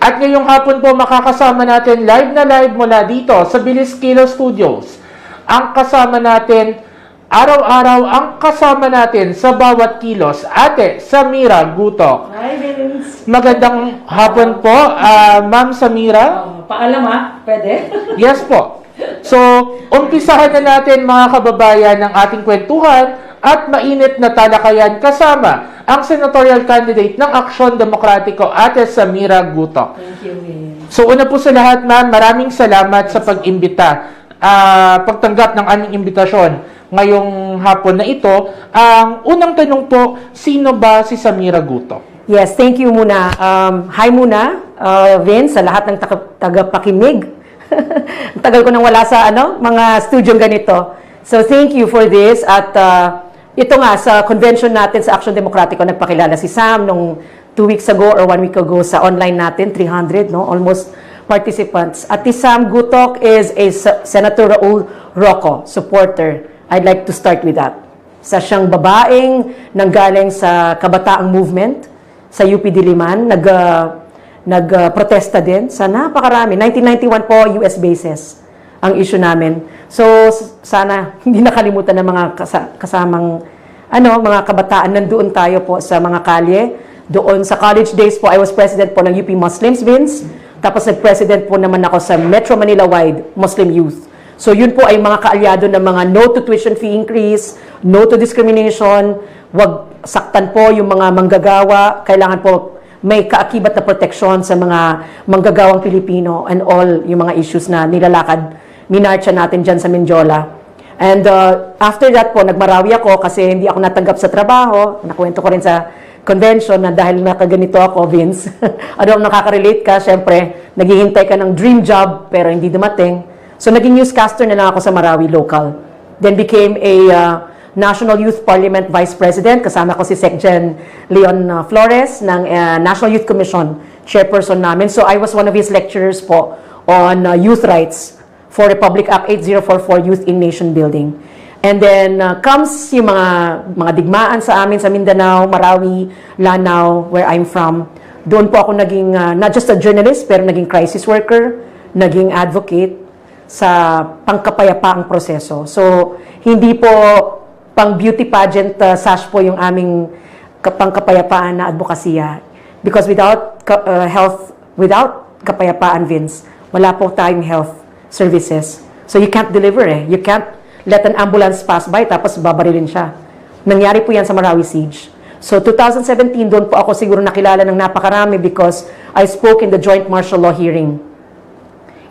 At ngayong hapon po makakasama natin live na live mula dito sa Bilis Studios. Ang kasama natin, araw-araw ang kasama natin sa bawat kilos, Ate Samira Gutoc. Hi, Bilis. Magandang hapon po, Ma'am Samira. Paalam ha, pwede? Yes po. So, umpisahan na natin mga kababayan ng ating kwentuhan at mainit na talakayan kasama ang senatorial candidate ng Aksyon Demokratiko, Ate Samira Gutoc. Thank you, Bilis. So, una po sa lahat, ma'am, maraming salamat sa pag-imbita, pagtanggap ng aming imbitasyon ngayong hapon na ito. Ang unang tanong po, sino ba si Samira Gutoc? Yes, thank you muna. Hi muna, Vince, sa lahat ng tagapakinig. Ang tagal ko nang wala sa mga studyong ganito. So, thank you for this. At ito nga, sa convention natin sa Aksyon Demokratiko, nagpakilala si Sam nung 2 weeks ago or 1 week ago sa online natin, 300, almost participants. At si Sam Gutoc is a Senator Raul Roco supporter. I'd like to start with that. Sa siyang babaeng nanggaling sa kabataang movement sa UP Diliman, nagprotesta din sa napakarami. 1991 po, US bases ang issue namin. So, sana hindi nakalimutan ng mga kasamang mga kabataan. Nandoon tayo po sa mga kalye. Doon sa college days po, I was president po ng UP Muslims, Vince. Tapos nag-president po naman ako sa Metro Manila-wide Muslim Youth. So, yun po ay mga kaalyado ng mga no to tuition fee increase, no to discrimination, wag saktan po yung mga manggagawa, kailangan po may kaakibat na proteksyon sa mga manggagawang Pilipino and all yung mga issues na nilalakad, minarcha natin dyan sa Mindiola. And after that po, nagmarawi ako kasi hindi ako natanggap sa trabaho. Nakwento ko rin sa convention na dahil nakaganito ako, Vince. Nakaka-relate ka, syempre, naghihintay ka ng dream job pero hindi dumating. So, naging newscaster na lang ako sa Marawi local. Then became a National Youth Parliament Vice President. Kasama ko si Secgen Leon Flores ng National Youth Commission, chairperson namin. So, I was one of his lecturers po on youth rights for Republic Act 8044, Youth in Nation Building. And then comes yung mga digmaan sa amin sa Mindanao, Marawi, Lanao, where I'm from. Doon po ako naging, not just a journalist, pero naging crisis worker, naging advocate sa pangkapayapaang proseso. So, hindi po pang beauty pageant sash po yung aming pangkapayapaan na advokasya. Because without health, without kapayapaan, Vince, wala po tayong health services. So, you can't deliver You can't let an ambulance pass by tapos babarilin siya. Nangyari po yan sa Marawi Siege. So, 2017, doon po ako siguro nakilala ng napakarami because I spoke in the joint martial law hearing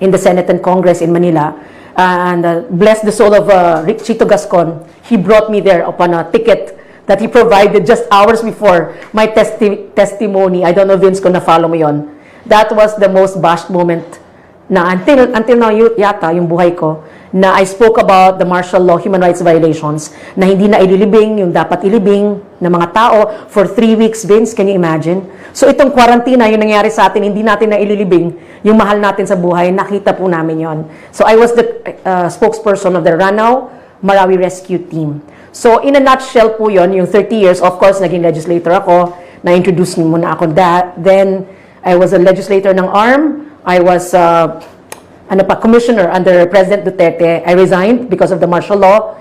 in the Senate and Congress in Manila. And bless the soul of Chito Gascon, he brought me there upon a ticket that he provided just hours before my testimony. I don't know, Vince, kung na-follow mo yon. That was the most bashed moment na until now yata yung buhay ko, na I spoke about the martial law human rights violations na hindi na ililibing yung dapat ilibing ng mga tao for 3 weeks, Vince. Can you imagine? So itong quarantine, yung nangyari sa atin, hindi natin na ililibing yung mahal natin sa buhay. Nakita po namin yon. So I was the spokesperson of the Ranao Marawi Rescue Team. So in a nutshell po yon, yung 30 years, of course, naging legislator ako. Na-introduce niyo muna ako that. Then I was a legislator ng ARM. I was commissioner under President Duterte. I resigned because of the martial law.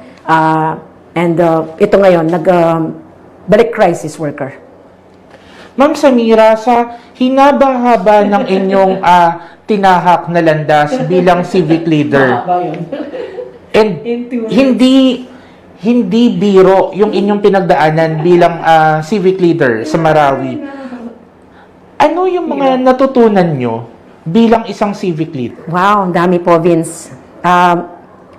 And ito ngayon, balik crisis worker. Ma'am Samira, sa hinaba-haba ng inyong tinahak na landas bilang civic leader, and hindi biro yung inyong pinagdaanan bilang civic leader sa Marawi, ano yung mga natutunan nyo bilang isang civic leader? Wow, ang dami po, Vince.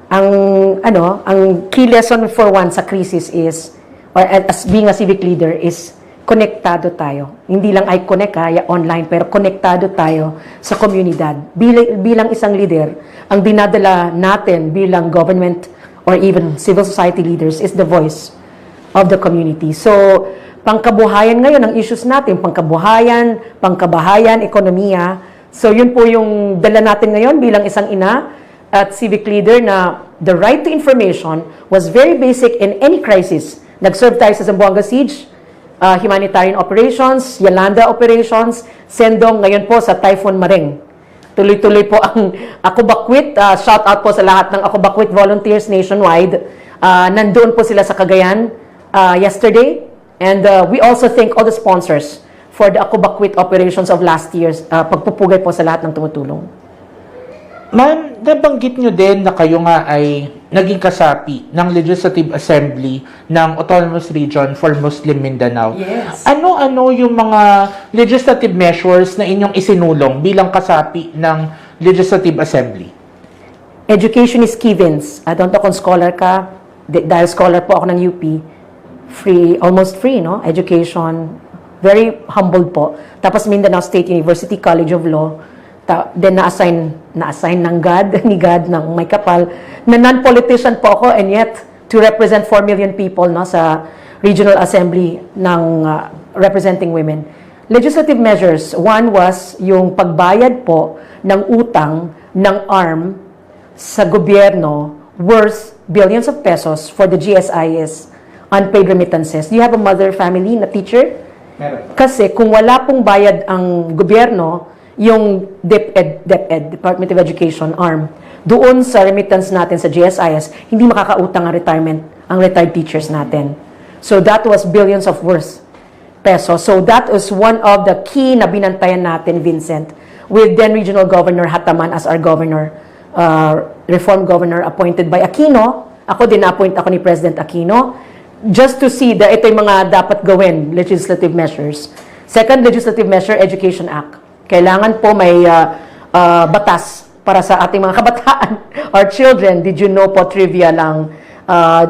Ang key lesson for one sa crisis is, or as being a civic leader, is konektado tayo. Hindi lang ay online, pero konektado tayo sa komunidad. Bilang isang leader, ang dinadala natin bilang government or even civil society leaders is the voice of the community. So, pangkabuhayan ngayon ang issues natin, pangkabahayan, ekonomiya. So, yun po yung dala natin ngayon bilang isang ina at civic leader na the right to information was very basic in any crisis. Nag-serve tayo sa Zamboanga Siege, humanitarian operations, Yolanda operations, Sendong, ngayon po sa Typhoon Maring. Tuloy-tuloy po ang Ako Bakwit. Shout out po sa lahat ng Ako Bakwit volunteers nationwide. Nandoon po sila sa Cagayan yesterday. And we also thank all the sponsors for the Ako Bakwit operations of last year's pagpupugay po sa lahat ng tumutulong. Ma'am, nabanggit nyo din na kayo nga ay naging kasapi ng Legislative Assembly ng Autonomous Region for Muslim Mindanao. Yes. Ano-ano yung mga legislative measures na inyong isinulong bilang kasapi ng Legislative Assembly? Education is key, Vince. I don't know kung scholar ka. Dahil scholar po ako ng UP. Free, almost free, no? Education. Very humbled po. Tapos Mindanao State University College of Law. Then na-assign ng God, ni God, ng may kapal, na non-politician po ako, and yet, to represent 4 million people, no, sa Regional Assembly ng representing women. Legislative measures, one was yung pagbayad po ng utang ng ARM sa gobyerno worth billions of pesos for the GSIS, unpaid remittances. Do you have a mother family na teacher? Meron. Kasi kung wala pong bayad ang gobyerno, yung DepEd, Department of Education, ARM, doon sa remittance natin sa GSIS, hindi makakautang ang retired teachers natin. So that was billions of worth pesos. So that was one of the key na binantayan natin, Vincent, with then Regional Governor Hataman as our governor, reform governor appointed by Aquino. Ako din na-appoint ako ni President Aquino, just to see that ito yung mga dapat gawin, legislative measures. Second legislative measure, Education Act. Kailangan po may batas para sa ating mga kabataan or children. Did you know po, trivia lang,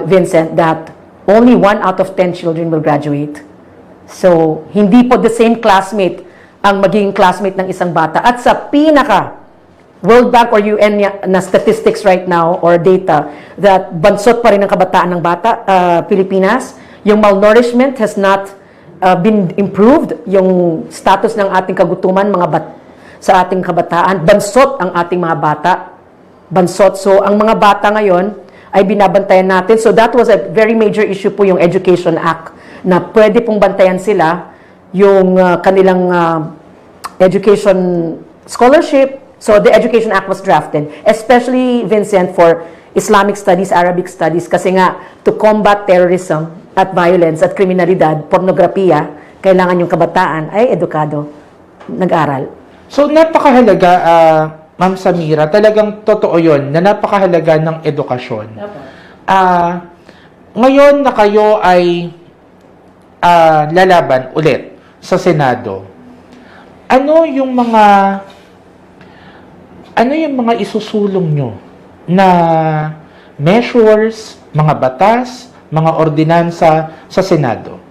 Vincent, that only 1 out of 10 children will graduate. So, hindi po the same classmate ang magiging classmate ng isang bata. At sa pinaka World Bank or UN na statistics right now or data that bansot pa rin ang kabataan ng bata, Pilipinas, yung malnourishment has not been improved, yung status ng ating kagutuman sa ating kabataan, bansot ang ating mga bata, bansot. So, ang mga bata ngayon ay binabantayan natin. So, that was a very major issue po yung Education Act, na pwede pong bantayan sila yung kanilang education scholarship. So, the Education Act was drafted, especially, Vincent, for Islamic studies, Arabic studies, kasi nga, to combat terrorism at violence at kriminalidad, pornografiya, kailangan yung kabataan ay edukado, nag-aral. So, napakahalaga, Ma'am Samira, talagang totoo yun, na napakahalaga ng edukasyon. Ngayon na kayo ay lalaban ulit sa Senado, ano yung mga isusulong nyo na measures, mga batas, mga ordinansa sa Senado?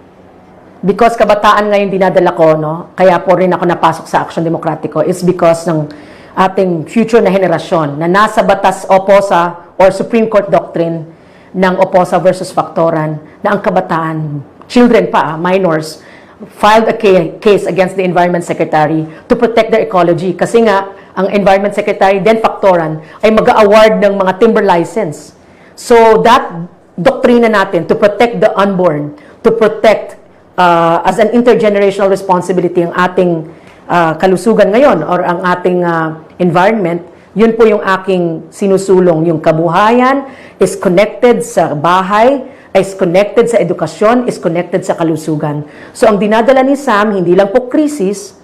Because kabataan ngayon dinadala ko, no? Kaya po rin ako napasok sa Aksyon Demokratiko, is because ng ating future na henerasyon na nasa batas OPOSA or Supreme Court Doctrine ng OPOSA versus Factoran, na ang kabataan, children pa, minors, filed a case against the Environment Secretary to protect their ecology. Kasi nga, ang Environment Secretary, then Factoran, ay mag-award ng mga timber license. So that doktrina natin to protect the unborn, to protect as an intergenerational responsibility ang ating kalusugan ngayon or ang ating environment, yun po yung aking sinusulong. Yung kabuhayan is connected sa bahay, is connected sa edukasyon, is connected sa kalusugan. So ang dinadala ni Sam, hindi lang po krisis,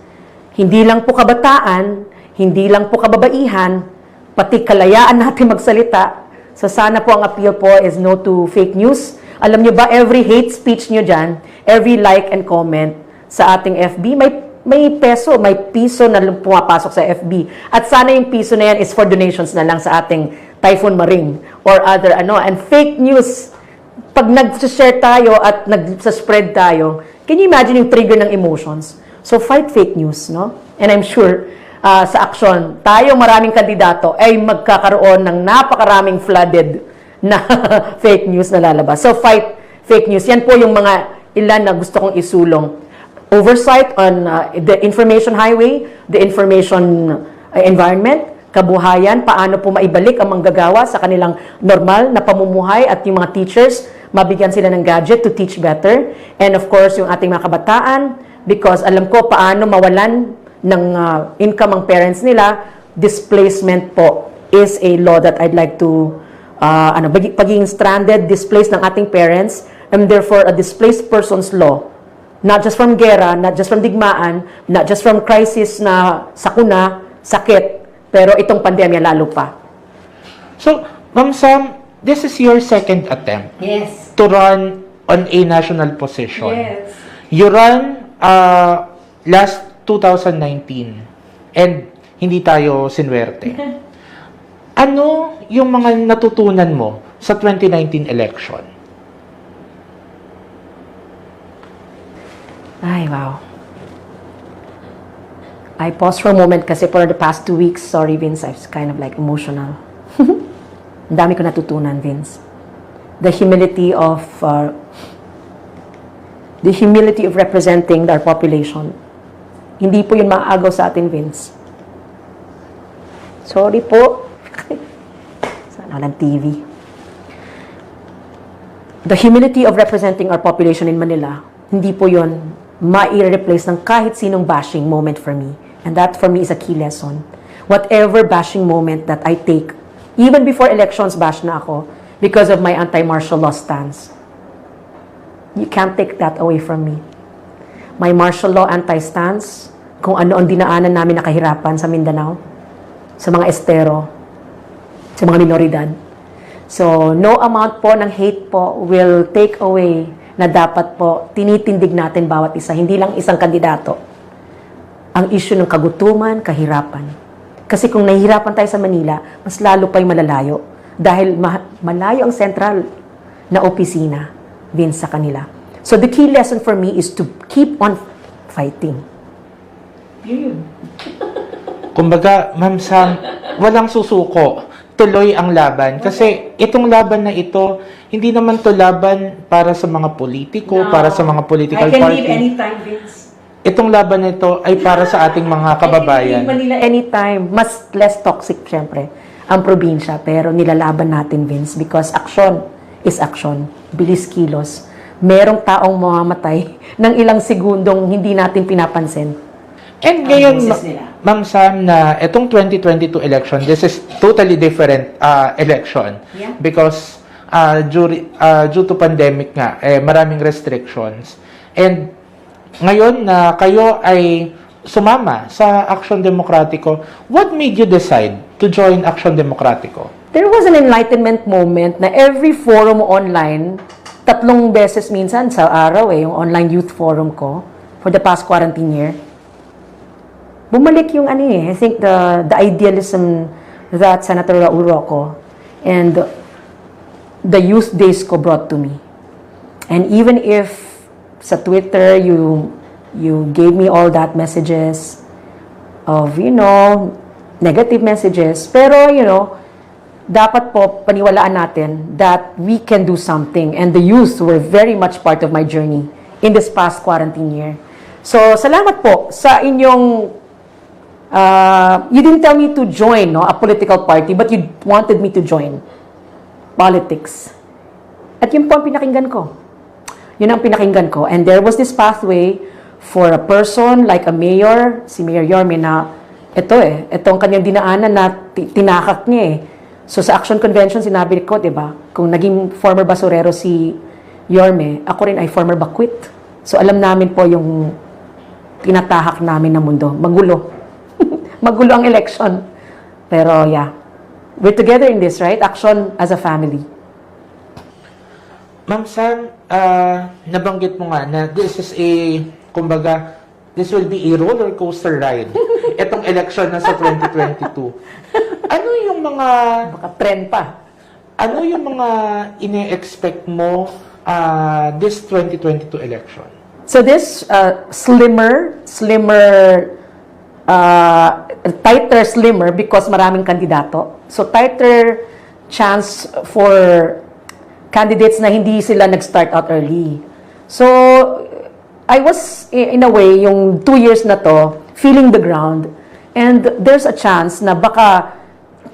hindi lang po kabataan, hindi lang po kababaihan, pati kalayaan natin magsalita. So sana po ang appeal po is no to fake news. Alam nyo ba, every hate speech nyo dyan, every like and comment sa ating FB, may piso na pumapasok sa FB. At sana yung piso na yan is for donations na lang sa ating Typhoon Maring or other and fake news. Pag nag-share tayo at nag-spread tayo, can you imagine yung trigger ng emotions? So fight fake news, no? And I'm sure sa aksyon, tayo maraming kandidato ay magkakaroon ng napakaraming flooded na fake news na lalabas. So fight fake news. Yan po yung mga ilan na gusto kong isulong. Oversight on the information highway, the information environment, kabuhayan, paano po maibalik ang manggagawa sa kanilang normal na pamumuhay at yung mga teachers, mabigyan sila ng gadget to teach better. And of course, yung ating mga kabataan, because alam ko paano mawalan ng income ang parents nila, displacement po is a law that I'd like to, pagiging stranded, displaced ng ating parents, and therefore a displaced person's law. Not just from gera, not just from digmaan, not just from crisis na sakuna, sakit, pero itong pandemya lalo pa. So, Ma'am Sam, this is your second attempt Yes. to run on a national position. Yes. You ran last 2019 and hindi tayo sinwerte. Ano yung mga natutunan mo sa 2019 election? Ay, wow. I paused for a moment kasi for the past 2 weeks, sorry Vince, I was kind of like emotional. Ang dami ko natutunan, Vince. The humility of representing our population. Hindi po yun maaagaw sa atin, Vince. Sorry po. Sana walang TV. The humility of representing our population in Manila, hindi po yun ma-replace ng kahit sinong bashing moment for me. And that for me is a key lesson. Whatever bashing moment that I take, even before elections, bash na ako because of my anti-martial law stance. You can't take that away from me. My martial law anti-stance, kung ano ang dinaanan namin na kahirapan sa Mindanao, sa mga estero, sa mga minoridad. So, no amount po ng hate po will take away na dapat po tinitindig natin bawat isa, hindi lang isang kandidato. Ang issue ng kagutuman, kahirapan. Kasi kung nahihirapan tayo sa Manila, mas lalo pa'y malalayo. Dahil malayo ang central na opisina, Vince, sa kanila. So the key lesson for me is to keep on fighting. Yun. Kumbaga, Ma'am Sam, walang susuko. Tuloy ang laban. Kasi itong laban na ito, hindi naman to laban para sa mga politiko, para sa mga political party. I can leave anytime, Vince. Itong laban na ito ay para sa ating mga kababayan. I can leave Manila anytime. Mas less toxic, syempre, ang probinsya. Pero nilalaban natin, Vince, because action is action. Bilis kilos. Merong taong mamamatay ng ilang segundong hindi natin pinapansin. And ngayon, Ma'am Sam, na itong 2022 election, this is totally different election. Yeah. Because due to pandemic nga, maraming restrictions. And ngayon na kayo ay sumama sa Action Demokratiko, what made you decide to join Action Demokratiko? There was an enlightenment moment na every forum online, 3 beses minsan sa araw yung online youth forum ko for the past quarantine year. Bumalik yung I think the idealism that Senator Raul Roco and the youth days ko brought to me. And even if sa Twitter you gave me all that messages of, negative messages, pero, dapat po paniwalaan natin that we can do something. And the youth were very much part of my journey in this past quarantine year. So, salamat po sa inyong you didn't tell me to join a political party, but you wanted me to join politics. At yun po ang pinakinggan ko. Yun ang pinakinggan ko. And there was this pathway for a person like a mayor, si Mayor Yorme, na itong kanyang dinaanan na tinakak niya So sa Action Convention, sinabi ko, diba, kung naging former basurero si Yorme, ako rin ay former bakwit. So alam namin po yung tinatahak namin na mundo. Magulo. Magulo ang election. Pero yeah, we're together in this, right? Action as a family. Ma'am Sam, nabanggit mo nga na this is kumbaga, this will be a roller coaster ride. Itong election na sa 2022. Ano yung mga... Baka trend pa. Ano yung mga ine-expect mo this 2022 election? So this tighter slimmer because maraming kandidato. So tighter chance for candidates na hindi sila nag-start out early. So I was in a way yung 2 years na to feeling the ground and there's a chance na baka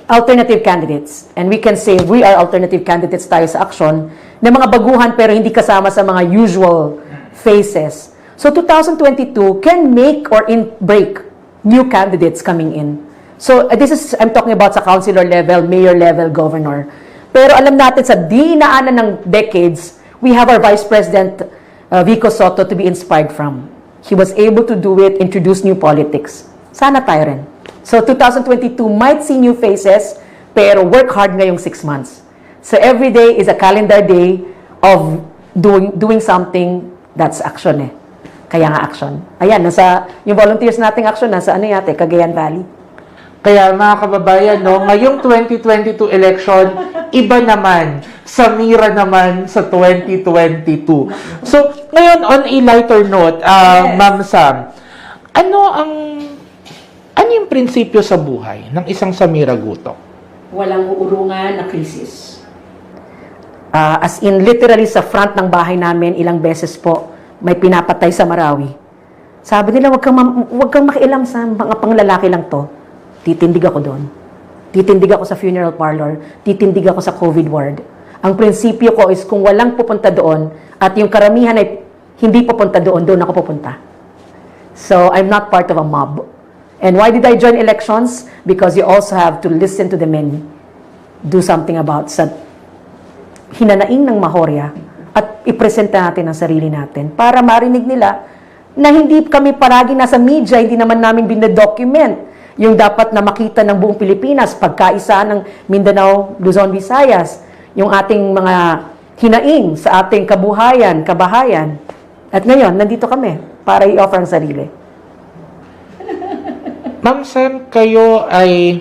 alternative candidates. And we can say we are alternative candidates tayo sa action na mga baguhan pero hindi kasama sa mga usual faces. So 2022 can make or break new candidates coming in. So this is, I'm talking about sa councilor level, mayor level, governor. Pero alam natin sa dinaanan ng decades, we have our Vice President Vico Soto to be inspired from. He was able to do it, introduce new politics. Sana tayo rin. So 2022 might see new faces, pero work hard ngayong 6 months. So every day is a calendar day of doing something that's action eh. Kaya nga action. Ayan, yung volunteers nating action, nasa ano yate, Cagayan Valley. Kaya mga kababayan, no, ngayong 2022 election, iba naman, Samira naman sa 2022. So, ngayon on a lighter note, Ma'am Sam, ano yung prinsipyo sa buhay ng isang Samira Gutoc? Walang uurungan na krisis. As in, literally sa front ng bahay namin, ilang beses po, may pinapatay sa Marawi. Sabi nila, wag kang makialam sa mga panglalaki lang to. Titindig ako doon. Titindig ako sa funeral parlor. Titindig ako sa COVID ward. Ang prinsipyo ko is kung walang pupunta doon at yung karamihan ay hindi pupunta doon ako pupunta. So, I'm not part of a mob. And why did I join elections? Because you also have to listen to the many. Do something about sa hinanaing ng Mahorya at ipresenta natin ang sarili natin para marinig nila na hindi kami palagi nasa media, hindi naman namin binadocument yung dapat na makita ng buong Pilipinas, pagkaisa ng Mindanao, Luzon, Visayas, yung ating mga hinaing sa ating kabuhayan, kabahayan. At ngayon, nandito kami para i-offer ang sarili. Ma'am Sam, kayo ay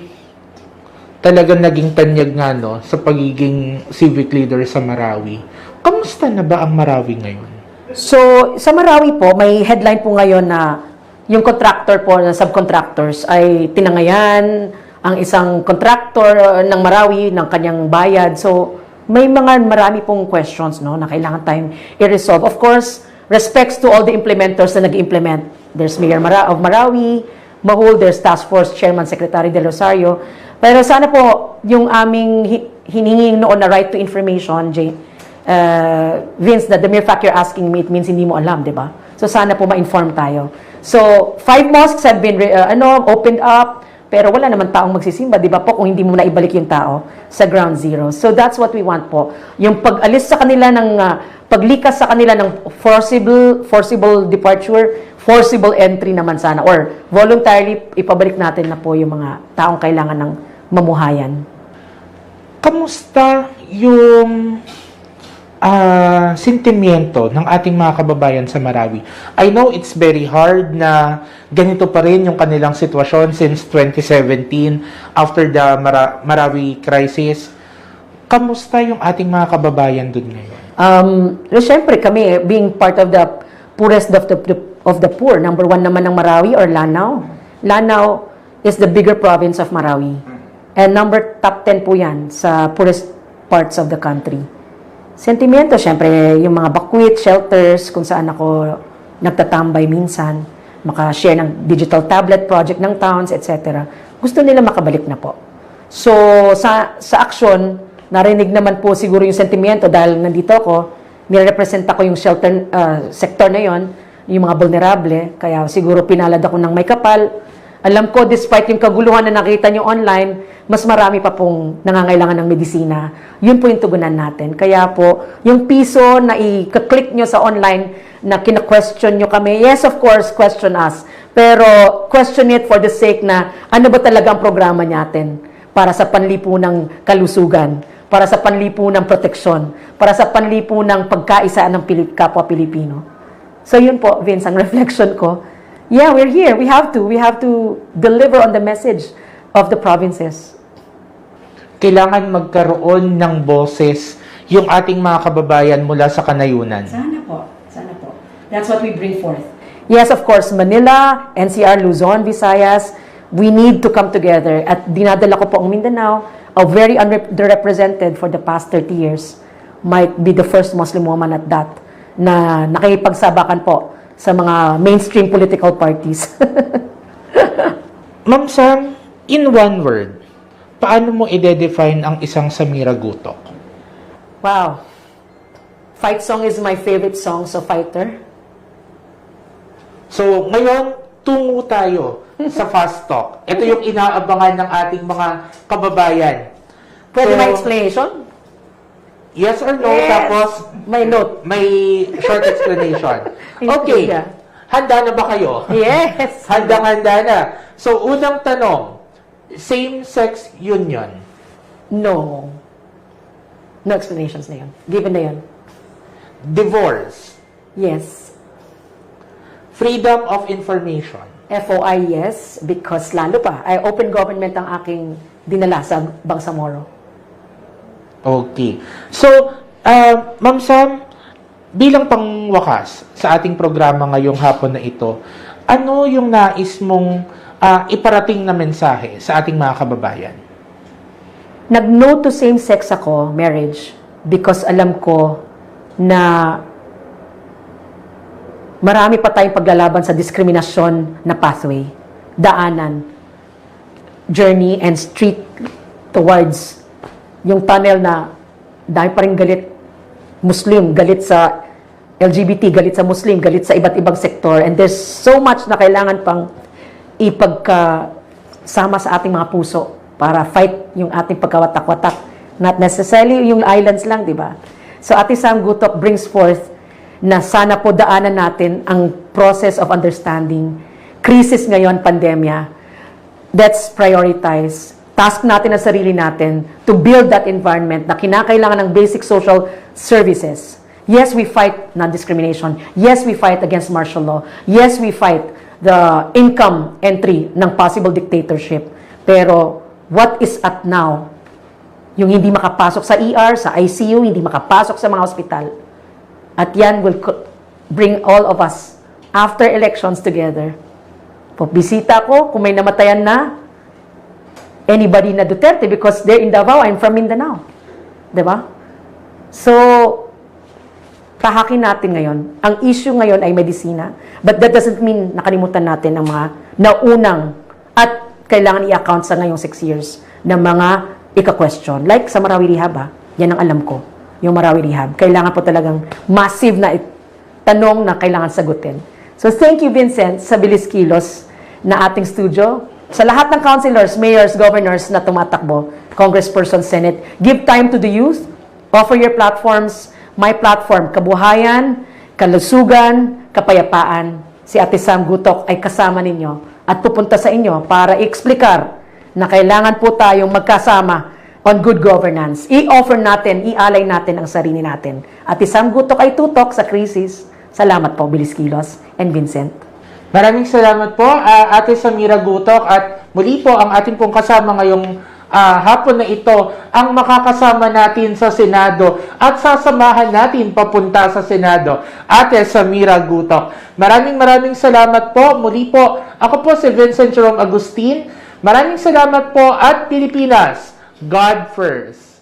talagang naging tanyag nga no, sa pagiging civic leader sa Marawi. Kamusta na ba ang Marawi ngayon? So, sa Marawi po, may headline po ngayon na yung contractor po, na subcontractors, ay tinangayan ang isang contractor ng Marawi, ng kanyang bayad. So, may marami pong questions no, na kailangan tayong i-resolve. Of course, respects to all the implementers na nag-implement. There's Mayor of Marawi, Mahul, there's Task Force Chairman Secretary Del Rosario. Pero sana po, yung aming hiningin noon na right to information, Vince, that the mere fact you're asking me, it means hindi mo alam, di ba? So sana po ma-inform tayo. So, 5 mosques have been opened up, pero wala naman taong magsisimba, di ba po, kung hindi mo na ibalik yung tao sa ground zero. So that's what we want po. Yung pag-alis sa kanila ng, paglikas sa kanila ng forcible departure, forcible entry naman sana, or voluntarily ipabalik natin na po yung mga taong kailangan ng mamuhayan. Kamusta yung sentimiento ng ating mga kababayan sa Marawi? I know it's very hard na ganito pa rin yung kanilang sitwasyon since 2017 after the Marawi crisis. Kamusta yung ating mga kababayan dun ngayon? Siyempre kami, being part of the poorest of the poor, number 1 naman ng Marawi or Lanao. Lanao is the bigger province of Marawi. And top 10 po yan sa poorest parts of the country. Sentimento, syempre, yung mga bakwit, shelters, kung saan ako nagtatambay minsan, makashare ng digital tablet project ng towns, etc. Gusto nila makabalik na po. So, sa action, narinig naman po siguro yung sentimento dahil nandito ako, nirepresent ako yung shelter sector na yon, yung mga vulnerable, kaya siguro pinalad ako ng may kapal. Alam ko, despite yung kaguluhan na nakita nyo online, mas marami pa pong nangangailangan ng medisina. Yun po yung tugunan natin. Kaya po, yung piso na i-click nyo sa online na kina-question nyo kami, yes, of course, question us. Pero question it for the sake na ano ba talaga ang programa natin para sa panlipunang kalusugan, para sa panlipunang proteksyon, para sa panlipunang pagkaisa ng kapwa Pilipino. So yun po, Vince, ang reflection ko. Yeah, we're here. We have to deliver on the message of the provinces. Kailangan magkaroon ng boses yung ating mga kababayan mula sa kanayunan. Sana po. That's what we bring forth. Yes, of course, Manila, NCR, Luzon, Visayas, we need to come together. At dinadala ko po ang Mindanao, a very underrepresented for the past 30 years, might be the first Muslim woman at that, na nakipagsabakan po sa mga mainstream political parties. Ma'am Sam, in one word, paano mo i-define ang isang Samira Gutoc? Wow. Fight song is my favorite song, so fighter. So, ngayon, tungo tayo sa Fast Talk. Ito yung inaabangan ng ating mga kababayan. Pwede So, may explanation? Yes or no, Yes. tapos May note. may short explanation. Okay. Yeah. Handa na ba kayo? Yes. Handang-handa na. So, unang tanong, same-sex union. No. No explanations na yun. Given na yun. Divorce. Yes. Freedom of information. FOI, yes. Because lalo pa, ay open government ang aking dinala sa Bangsamoro. Okay. So, Ma'am Sam, bilang pangwakas sa ating programa ngayong hapon na ito, ano yung nais mong iparating na mensahe sa ating mga kababayan? Nag-no to same-sex ako, marriage, because alam ko na marami pa tayong paglalaban sa diskriminasyon na pathway, daanan, journey, and street towards yung tunnel na dahil pa rin galit Muslim, galit sa LGBT, galit sa Muslim, galit sa iba't ibang sektor. And there's so much na kailangan pang ipagkasama sa ating mga puso para fight yung ating pagkawatak-watak. Not necessarily yung islands lang, di ba? So Ate Sam Gutoc brings forth na sana po daanan natin ang process of understanding. Crisis ngayon, pandemya. Let's prioritize. Task natin ang sarili natin to build that environment na kinakailangan ng basic social services. Yes, we fight non-discrimination. Yes, we fight against martial law. Yes, we fight the income entry ng possible dictatorship. Pero what is at now? Yung hindi makapasok sa ER, sa ICU, hindi makapasok sa mga ospital. At yan will bring all of us after elections together. Bisita ko, kung may namatayan na, anybody na Duterte because they're in Davao, I'm from Mindanao. Diba? So, kahakin natin ngayon. Ang issue ngayon ay medisina. But that doesn't mean nakalimutan natin ang mga naunang at kailangan i-account sa ngayong 6 years na mga ika-question. Like sa Marawi Rehab, yan ang alam ko. Yung Marawi Rehab. Kailangan po talagang massive na tanong na kailangan sagutin. So, thank you, Vincent, sa Bilis Kilos na ating studio. Sa lahat ng councilors, mayors, governors na tumatakbo, congressperson, senate, give time to the youth, offer your platforms, my platform, kabuhayan, kalusugan, kapayapaan. Si Ate Sam Gutoc ay kasama ninyo at pupunta sa inyo para i-explicar na kailangan po tayong magkasama on good governance. I-offer natin, i-alay natin ang sarili natin. Ate Sam Gutoc ay tutok sa krisis. Salamat po, Bilis Kilos and Vincent. Maraming salamat po, Ate Samira Gutoc, at muli po ang ating pong kasama ngayong hapon na ito ang makakasama natin sa Senado at sasamahan natin papunta sa Senado, Ate Samira Gutoc. Maraming salamat po. Muli po, ako po si Vincent Jerome Agustin. Maraming salamat po at Pilipinas, God first.